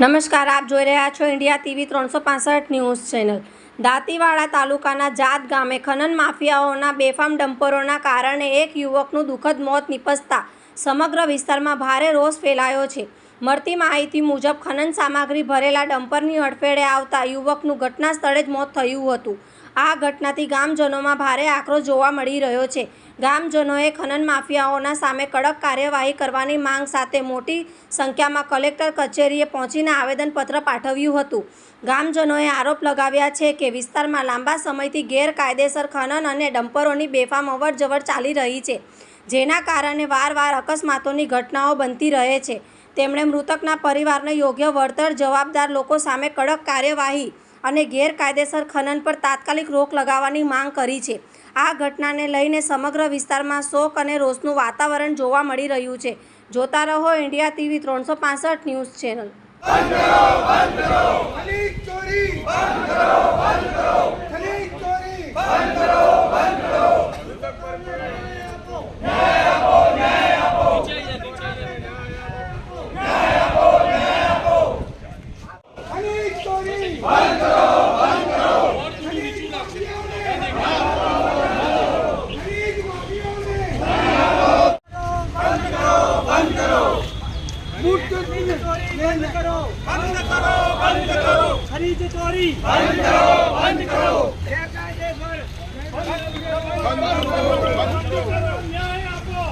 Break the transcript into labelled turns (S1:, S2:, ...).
S1: નમસ્કાર, આપ જોઈ રહ્યા છો India TV 365 news channel. Dantiwada તાલુકાના જાત ગામે ખનન માફિયાઓના બેફામ ડમ્પરોના કારણે એક યુવકનું દુઃખદ મોત નિપજતા સમગ્ર વિસ્તારમાં ભારે રોષ ફેલાયો છે। મળતી માહિતી મુજબ ખનન સામગ્રી ભરેલા ડમ્પરની અડફેટે આવતા યુવકનું ઘટના સ્થળે જ મોત થયું હતું। આ ઘટનાથી ગામજનોમાં ભારે આક્રોશ જોવા મળી રહ્યો છે। ગામજનોએ ખનન માફિયાઓના સામે કડક કાર્યવાહી કરવાની માંગ સાથે મોટી સંખ્યામાં કલેક્ટર કચેરીએ પહોંચીને આવેદનપત્ર પાઠવ્યું હતું। ગામજનોએ આરોપ લગાવ્યા છે કે વિસ્તારમાં લાંબા સમયથી ગેરકાયદેસર ખનન અને ડમ્પરોની બેફામ અવરજવર ચાલી રહી છે, જેના કારણે વારવાર અકસ્માતોની ઘટનાઓ બનતી રહે છે। તેમણે મૃતકના પરિવારને યોગ્ય વળતર, જવાબદાર લોકો સામે કડક કાર્યવાહી અને ગેરકાયદેસર ખનન પર તાત્કાલિક રોક લગાવવાની માંગ કરી છે। આ ઘટનાને લઈને સમગ્ર વિસ્તારમાં શોક અને રોષનું વાતાવરણ જોવા મળી રહ્યું છે। જોતા રહો ઇન્ડિયા ટીવી 365 ન્યૂઝ ચેનલ।
S2: खरीद चोरी बंद करो बेकायदेसर न्याय आपो